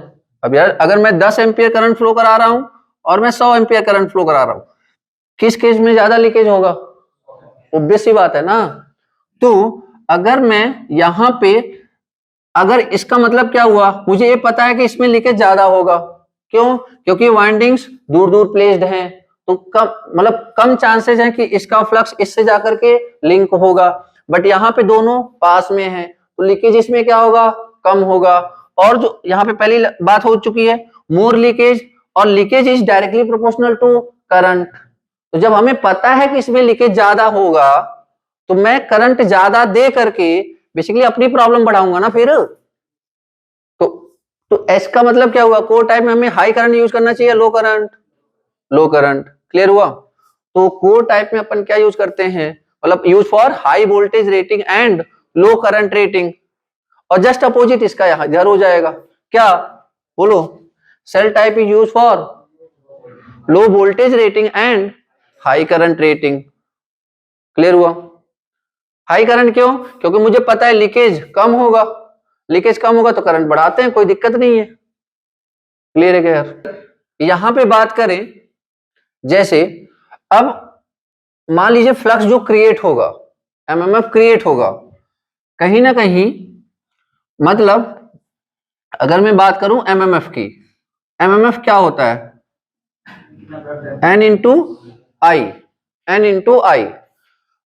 अब यार अगर मैं 10 एम्पियर करंट फ्लो करा रहा हूं और मैं 100 एम्पियर करंट फ्लो करा रहा हूं, किस केस में ज्यादा लीकेज होगा? ऑब्वियस सी बात है ना। तो अगर मैं यहां पे, अगर इसका मतलब क्या हुआ, मुझे ये पता है कि इसमें लीकेज ज्यादा होगा, क्यों? क्योंकि वाइंडिंग्स दूर दूर प्लेस्ड हैं, तो कम, मतलब कम चांसेस है कि इसका फ्लक्स इससे जाकर के लिंक होगा। बट यहाँ पे दोनों पास में है, तो लीकेज इसमें क्या होगा, कम होगा। और जो यहाँ पे पहली बात हो चुकी है, मोर लीकेज, और leakage is directly proportional to current. तो जब हमें पता है कि इसमें लीकेज ज्यादा होगा, तो मैं करंट ज्यादा दे करके बेसिकली अपनी प्रॉब्लम बढ़ाऊंगा ना फिर। तो एस का मतलब क्या हुआ, कोर टाइप में हमें हाई करंट यूज करना चाहिए, लो करंट? लो करंट। क्लियर हुआ? तो कोर टाइप में अपन क्या यूज करते हैं, मतलब use for high voltage rating and low current rating. और जस्ट अपोजिट इसका यहां इधर हो जाएगा, क्या बोलो? Shell type is use for low voltage rating and high current rating. Clear हुआ? हाई करंट क्यों? क्योंकि मुझे पता है लीकेज कम होगा, लीकेज कम होगा तो करंट बढ़ाते हैं, कोई दिक्कत नहीं है। क्लियर है क्या यार? यहां पे बात करें, जैसे अब मान लीजिए फ्लक्स जो क्रिएट होगा, एमएमएफ क्रिएट होगा कहीं ना कहीं, मतलब अगर मैं बात करूं एमएमएफ की, एमएमएफ क्या होता है, एन इंटू आई, एन इंटू आई।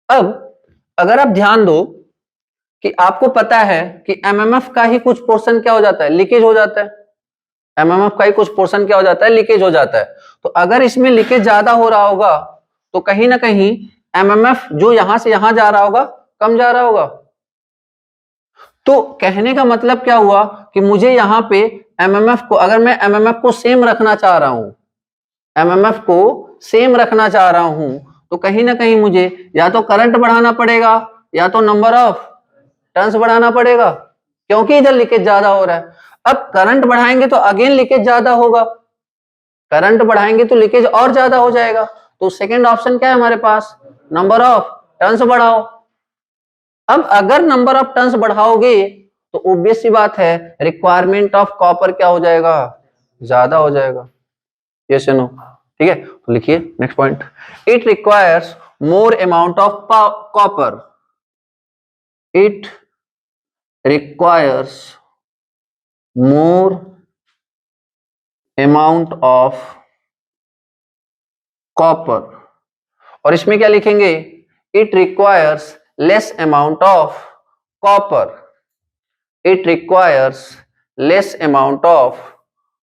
अब अगर आप ध्यान दो कि आपको पता है कि एमएमएफ का ही कुछ पोर्शन क्या हो जाता है, लीकेज हो जाता है। एमएमएफ का ही कुछ पोर्शन क्या हो जाता है, लीकेज हो जाता है। तो अगर इसमें लीकेज ज्यादा हो रहा होगा तो कहीं ना कहीं एमएमएफ जो यहां से यहां जा रहा होगा कम जा रहा होगा। तो कहने का मतलब क्या हुआ कि मुझे यहां पे एमएमएफ को, अगर मैं एमएमएफ को सेम रखना चाह रहा हूं, एमएमएफ को सेम रखना चाह रहा हूं, तो कहीं ना कहीं मुझे या तो करंट बढ़ाना पड़ेगा या तो नंबर ऑफ टर्न्स बढ़ाना पड़ेगा, क्योंकि इधर लीकेज ज्यादा हो रहा है। अब करंट बढ़ाएंगे तो अगेन लीकेज ज्यादा होगा, करंट बढ़ाएंगे तो लीकेज और ज्यादा हो जाएगा। तो सेकंड ऑप्शन क्या है हमारे पास, नंबर ऑफ टर्न्स बढ़ाओ। अब अगर नंबर ऑफ टर्न्स बढ़ाओगे तो ऑब्वियस सी बात है रिक्वायरमेंट ऑफ कॉपर क्या हो जाएगा, ज्यादा हो जाएगा। यस या नो? ठीक है, तो लिखिए next point, it requires more amount of copper, it requires more amount of copper, और इसमें क्या लिखेंगे, it requires less amount of copper, it requires less amount of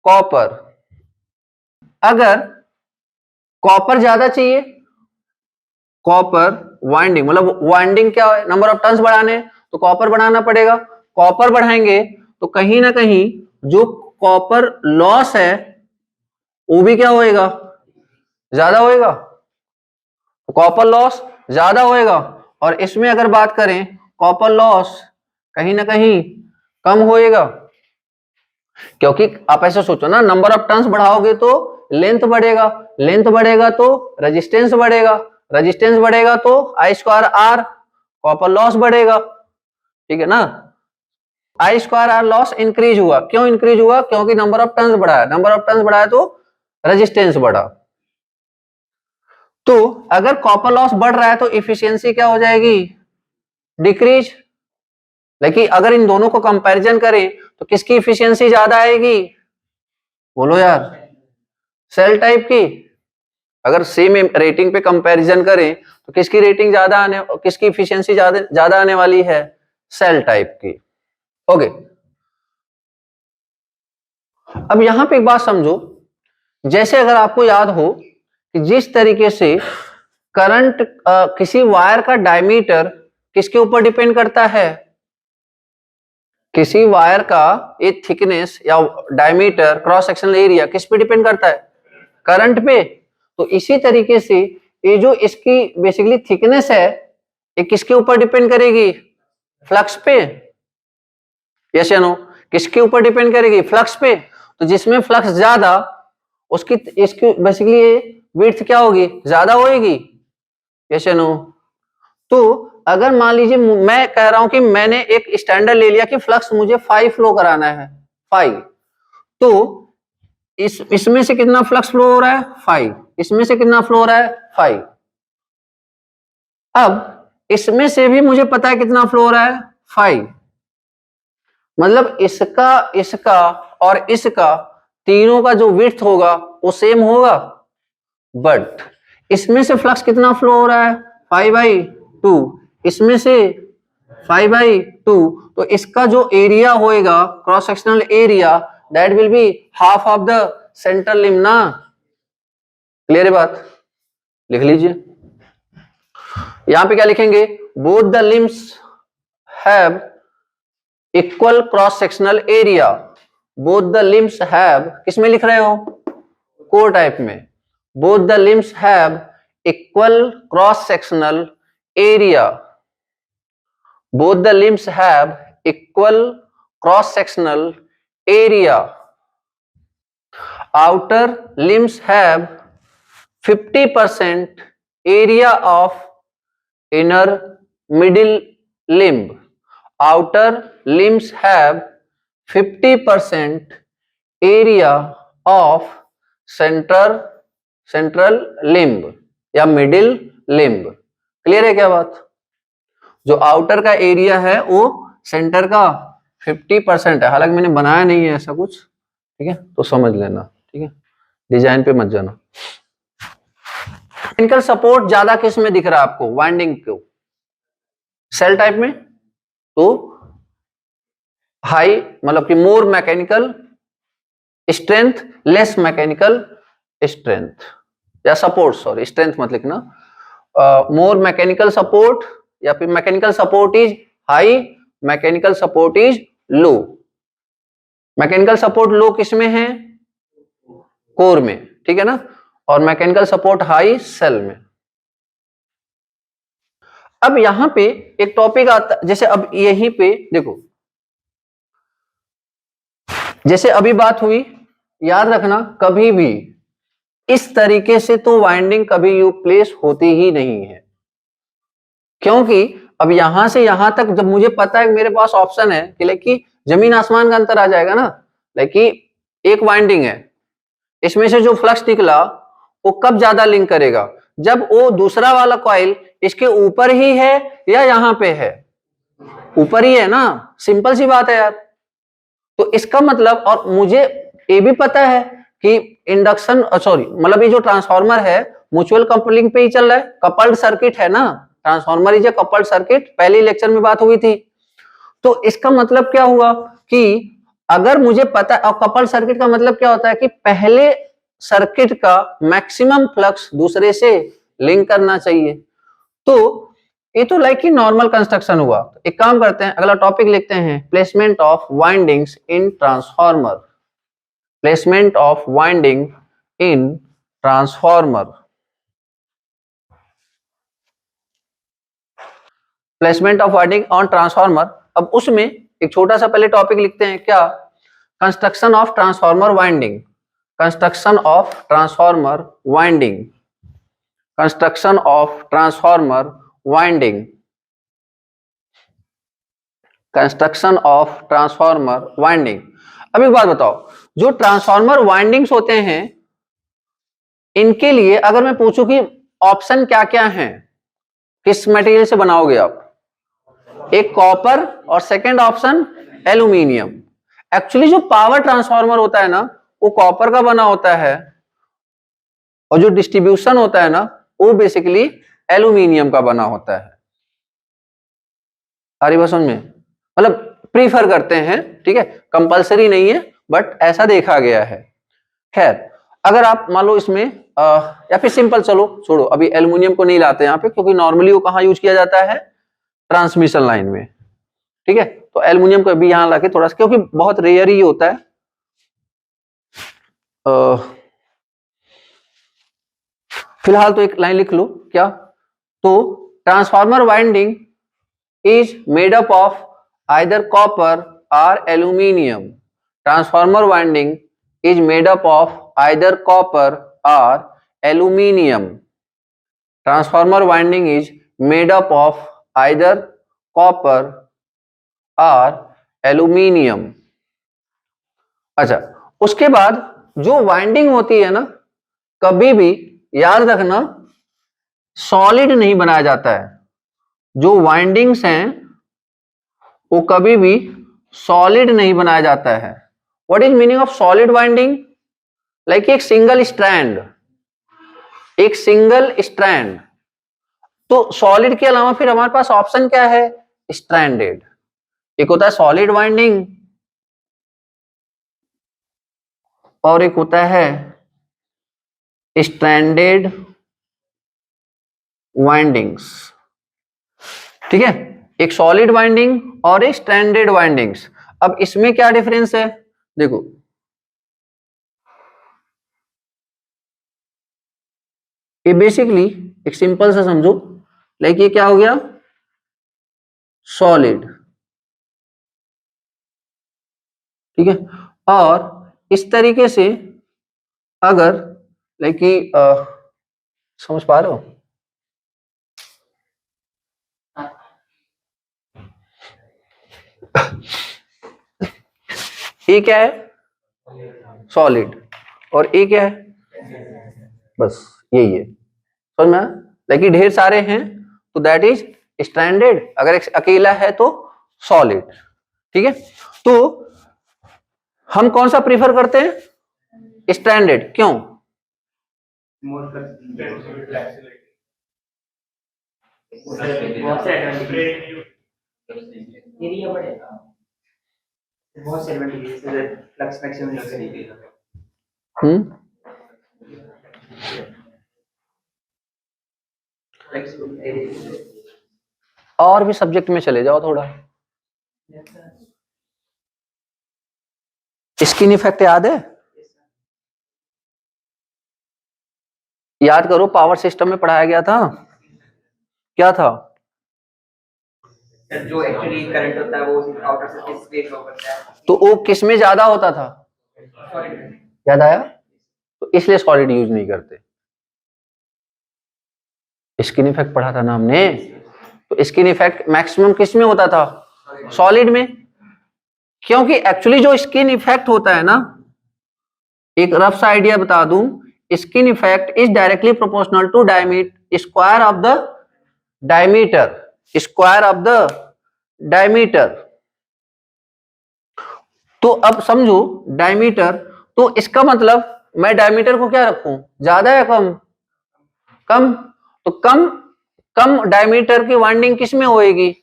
copper. अगर कॉपर ज्यादा चाहिए, कॉपर वाइंडिंग मतलब वाइंडिंग क्या है, नंबर ऑफ टर्न्स बढ़ाने, तो कॉपर बढ़ाना पड़ेगा। कॉपर बढ़ाएंगे तो कहीं ना कहीं जो कॉपर लॉस है वो भी क्या होएगा, ज्यादा होएगा, कॉपर लॉस ज्यादा होएगा। और इसमें अगर बात करें कॉपर लॉस कहीं ना कहीं कम होएगा, क्योंकि आप ऐसे सोचो ना, नंबर ऑफ टर्न्स बढ़ाओगे तो लेंथ बढ़ेगा, लेंथ बढ़ेगा तो रेजिस्टेंस बढ़ेगा, रेजिस्टेंस बढ़ेगा तो आई स्क्वायर आर कॉपर लॉस बढ़ेगा, ठीक है ना। आई स्क्वायर आर लॉस इंक्रीज हुआ, क्यों इंक्रीज हुआ, क्योंकि नंबर ऑफ टर्न्स बढ़ाया, नंबर ऑफ टर्न्स बढ़ाया तो रेजिस्टेंस बढ़ा। तो अगर कॉपर लॉस बढ़ रहा है तो इफिशियंसी क्या हो जाएगी, डिक्रीज। लेकिन अगर इन दोनों को कंपैरिजन करें तो किसकी इफिशियंसी ज्यादा आएगी, बोलो यार, सेल टाइप की। अगर सेम रेटिंग पे कंपैरिजन करें तो किसकी रेटिंग ज्यादा आने, किसकी इफिशियंसी ज्यादा आने वाली है, सेल टाइप की। ओके, अब यहां पे एक बात समझो, जैसे अगर आपको याद हो कि जिस तरीके से करंट किसी वायर का डायमीटर किसके ऊपर डिपेंड करता है, किसी वायर का एक थिकनेस या डायमीटर क्रॉस सेक्शनल एरिया किस पे डिपेंड करता है, करंट पे। तो इसी तरीके से ये जो इसकी बेसिकली थिकनेस है ये किसके ऊपर डिपेंड करेगी, फ्लक्स पे। यस या नो? किसके ऊपर डिपेंड करेगी, फ्लक्स पे। तो जिसमें फ्लक्स ज्यादा उसकी इसकी बेसिकली विड्थ क्या होगी, ज्यादा होगी। यस या नो? तो अगर मान लीजिए मैं कह रहा हूं कि मैंने एक स्टैंडर्ड ले लिया कि फ्लक्स मुझे 5 फ्लो कराना है, 5, तो इसमें से कितना फ्लक्स फ्लो हो रहा है, 5, इसमें से कितना फ्लो हो रहा है, 5। अब इसमें से भी मुझे पता है कितना फ्लो हो रहा है, 5, मतलब इसका इसका और इसका तीनों का जो विड्थ होगा वो सेम होगा, बट इसमें से फ्लक्स कितना फ्लो हो रहा है, 5/2, इसमें से 5/2, तो इसका जो एरिया होएगा cross sectional area that will be half of the central limb ना। क्लियर है बात, लिख लीजिए। यहां पे क्या लिखेंगे, both the limbs have equal cross sectional area, both the limbs have, किसमें लिख रहे हो, कोर टाइप में, both the limbs have equal cross sectional area, both the limbs have equal cross sectional area, outer limbs have 50% area of inner middle limb, outer limbs have 50% area of central limb या मिडिल लिम्ब। क्लियर है क्या बात, जो आउटर का एरिया है वो सेंटर का 50% है, हालांकि मैंने बनाया नहीं है ऐसा कुछ, ठीक है, तो समझ लेना, ठीक है, डिजाइन पे मत जाना। मैकेनिकल सपोर्ट ज्यादा किस में दिख रहा है आपको, वाइंडिंग को, सेल टाइप में, तो हाई मतलब कि more mechanical strength, less mechanical strength या सपोर्ट, सॉरी स्ट्रेंथ मत लिखना, मोर मैकेनिकल सपोर्ट या फिर mechanical support is high, mechanical support is low. Mechanical support low किसमें है, कोर में, ठीक है ना, और मैकेनिकल सपोर्ट हाई सेल में। अब यहां पे एक टॉपिक आता, जैसे अब यहीं पे देखो, जैसे अभी बात हुई, याद रखना कभी भी इस तरीके से तो वाइंडिंग कभी यू प्लेस होती ही नहीं है, क्योंकि अब यहां से यहां तक जब मुझे पता है मेरे पास ऑप्शन है कि लाइक जमीन आसमान का अंतर आ जाएगा ना, लाइक एक वाइंडिंग है, इसमें से जो फ्लक्स निकला वो कब ज्यादा लिंक करेगा, जब वो दूसरा वाला कॉइल इसके ऊपर ही है या यहां पे है, ऊपर ही है ना, सिंपल सी बात है यार। तो इसका मतलब, और मुझे ये भी पता है कि इंडक्शन सॉरी मतलब ये जो ट्रांसफार्मर है म्यूचुअल कपलिंग पे ही चल रहा है, कपल्ड सर्किट है ना, transformer is a coupled circuit, पहले लेक्चर में बात हुई थी। तो इसका मतलब क्या हुआ कि अगर मुझे पता, और कपल्ड सर्किट का मतलब क्या होता है कि पहले सर्किट का मैक्सिमम फ्लक्स दूसरे से लिंक करना चाहिए। तो ये तो लाइक ही नॉर्मल कंस्ट्रक्शन हुआ। एक काम करते हैं, अगला टॉपिक लिखते हैं, placement of windings in transformer, placement of winding in transformer, placement of winding on transformer. अब उसमें एक छोटा सा पहले टॉपिक लिखते हैं, क्या, construction of transformer winding, construction of transformer winding, construction of transformer winding, construction of transformer winding. अब एक बात बताओ, जो ट्रांसफार्मर वाइंडिंग्स होते हैं इनके लिए अगर मैं पूछूं कि ऑप्शन क्या क्या हैं, किस मटेरियल से बनाओगे आप, एक कॉपर और सेकंड ऑप्शन एल्यूमिनियम। एक्चुअली जो पावर ट्रांसफार्मर होता है ना वो कॉपर का बना होता है, और जो डिस्ट्रीब्यूशन होता है ना वो बेसिकली एल्यूमिनियम का बना होता है। सारी बात समझ में, मतलब प्रीफर करते हैं, ठीक है, कंपलसरी नहीं है बट ऐसा देखा गया है। खैर, अगर आप मान लो इसमें या फिर सिंपल, चलो छोड़ो अभी एल्यूमिनियम को नहीं लाते यहाँ पे, क्योंकि नॉर्मली वो कहाँ यूज किया जाता है, ट्रांसमिशन लाइन में, ठीक है। तो एल्यूमिनियम को भी यहाँ लाके थोड़ा सा, क्योंकि बहुत रेयर ही होता है। फिलहाल तो एक लाइन लिख लो, क्या, तो transformer winding is made up of either copper or aluminium. Transformer winding is made up of either copper or aluminium. Transformer winding is made up of either copper or aluminium. अच्छा, उसके बाद जो वाइंडिंग होती है ना, कभी भी याद रखना सॉलिड नहीं बनाया जाता है। जो वाइंडिंग्स हैं वो कभी भी सॉलिड नहीं बनाया जाता है। What is meaning of solid winding, like एक सिंगल स्ट्रैंड, एक सिंगल स्ट्रैंड। तो सॉलिड के अलावा फिर हमारे पास ऑप्शन क्या है, स्ट्रैंडेड। एक होता है सॉलिड वाइंडिंग और एक होता है स्ट्रैंडेड वाइंडिंग्स, ठीक है, एक सॉलिड वाइंडिंग और एक स्ट्रैंडेड वाइंडिंग्स। अब इसमें क्या डिफरेंस है, देखो, ये बेसिकली एक सिंपल सा समझो, लाइक ये क्या हो गया, सॉलिड, ठीक है। और इस तरीके से अगर लाइक कि समझ पा रहे हो, ये क्या है, सॉलिड, और ये क्या है, बस यही है, समझ में, लाइक ढेर सारे हैं तो दैट इज स्ट्रैंडेड, अगर एक अकेला है तो सॉलिड, ठीक है। तो हम कौन सा प्रीफर करते हैं, स्ट्रैंडेड, क्यों, और भी सब्जेक्ट में चले जाओ थोड़ा, स्किन इफेक्ट याद है, याद करो, पावर सिस्टम में पढ़ाया गया था, क्या था, जो एक्चुअली करंट होता है वो आउटर सर्किट से फ्लो करता है, तो वो किस में ज्यादा होता था, याद आया, तो इसलिए सॉलिड यूज नहीं करते। स्किन इफेक्ट पढ़ा था ना हमने, तो स्किन इफेक्ट मैक्सिमम किस में होता था? सॉलिड में। क्योंकि एक्चुअली जो स्किन इफेक्ट होता है ना, एक रफ सा आइडिया बता दूं, skin effect is directly proportional to square of the diameter, square of the diameter. तो अब समझो डायमीटर, तो इसका मतलब मैं डायमीटर को क्या रखूं, ज्यादा या कम? कम। तो कम कम डायमीटर की वाइंडिंग किस में होएगी?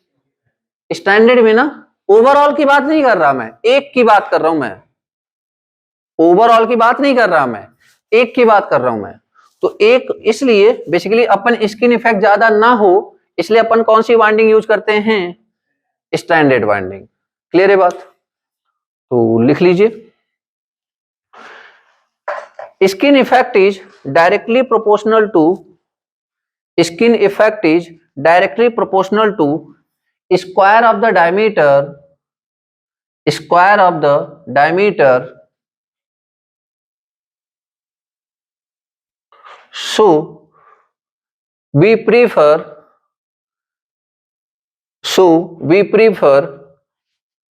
स्टैंडर्ड में ना। ओवरऑल की बात नहीं कर रहा मैं, एक की बात कर रहा हूं मैं, ओवरऑल की बात नहीं कर रहा मैं, एक की बात कर रहा हूं मैं। तो एक, इसलिए बेसिकली अपन स्किन इफेक्ट ज्यादा ना हो इसलिए अपन कौन सी वाइंडिंग यूज करते हैं? Standard winding. क्लियर है बात? तो लिख लीजिए, skin effect is directly proportional to, skin effect is directly proportional to square of the diameter, square of the diameter. So we prefer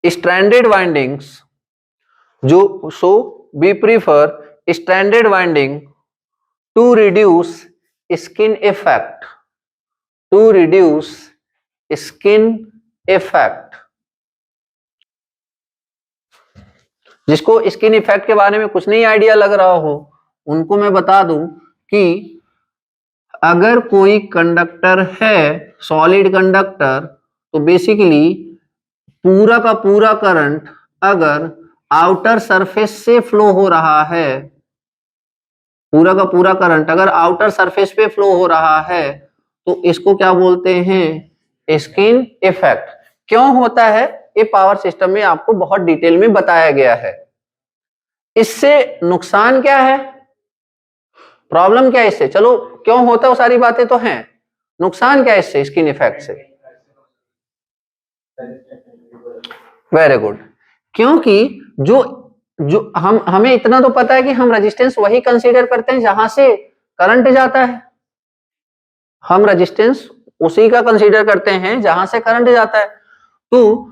stranded windings, so we prefer stranded winding to reduce skin effect, to reduce skin effect। जिसको स्किन इफेक्ट के बारे में कुछ नहीं आइडिया लग रहा हो उनको मैं बता दूं कि अगर कोई कंडक्टर है, सॉलिड कंडक्टर, तो बेसिकली पूरा का पूरा करंट अगर आउटर सरफेस से फ्लो हो रहा है, पूरा का पूरा करंट अगर आउटर सरफेस पे फ्लो हो रहा है तो इसको क्या बोलते हैं? Skin effect. क्यों होता है ये पावर सिस्टम में आपको बहुत डिटेल में बताया गया है। इससे नुकसान क्या है, प्रॉब्लम क्या है इससे? चलो क्यों होता है वो सारी बातें तो हैं, नुकसान क्या है इससे, स्किन इफेक्ट से? Very good. क्योंकि जो जो हमें इतना तो पता है कि हम रेजिस्टेंस वही कंसीडर करते हैं जहां से करंट जाता है, हम रेजिस्टेंस उसी का कंसीडर करते हैं जहां से करंट जाता है। तो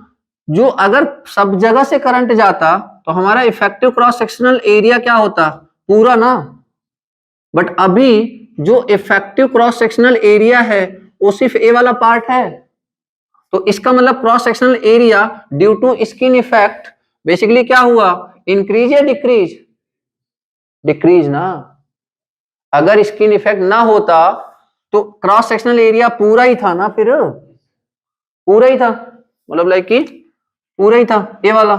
जो अगर सब जगह से करंट जाता तो हमारा इफेक्टिव क्रॉस सेक्शनल एरिया क्या होता? पूरा ना। बट अभी जो इफेक्टिव क्रॉस सेक्शनल एरिया है वो सिर्फ ए वाला पार्ट है। तो इसका मतलब cross sectional area due to skin effect basically क्या हुआ? इंक्रीज या डिक्रीज? डिक्रीज ना। अगर स्किन इफेक्ट ना होता तो क्रॉस सेक्शनल एरिया पूरा ही था ना, फिर पूरा ही था, मतलब लाइक कि पूरा ही था ये वाला।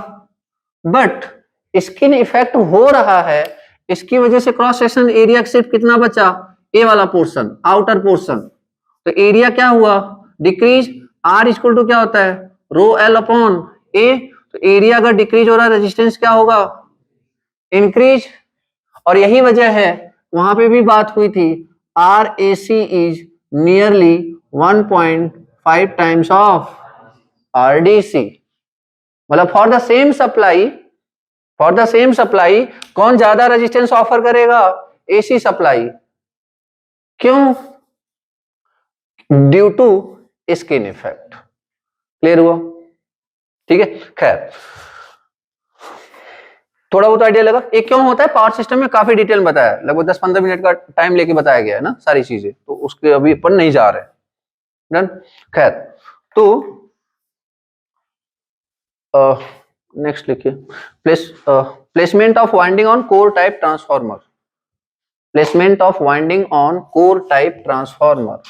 बट स्किन इफेक्ट हो रहा है, इसकी वजह से क्रॉस सेक्शनल एरिया सिर्फ कितना बचा? ए वाला पोर्शन, आउटर पोर्शन। तो एरिया क्या हुआ? डिक्रीज। आर इक्वल टू क्या होता है? रो एल अपॉन ए। तो एरिया अगर डिक्रीज हो रहा है रेजिस्टेंस क्या होगा? इंक्रीज। और यही वजह है वहां पे भी बात हुई थी, R A C is nearly 1.5 times of R D C. मतलब for the same supply, for the same supply कौन ज्यादा रेजिस्टेंस ऑफर करेगा? AC supply. क्यों? Due to skin effect. Clear हुआ? ठीक है। खैर थोड़ा बहुत आइडिया लगा ये क्यों होता है। पावर सिस्टम में काफी डिटेल में बताया, लगभग 10-15 मिनट का टाइम लेके बताया गया है ना सारी चीजें, तो उसके अभी पर नहीं जा रहे। डन। खैर तो नेक्स्ट लिखिए, placement of winding on core type transformer, placement of winding on core type transformer.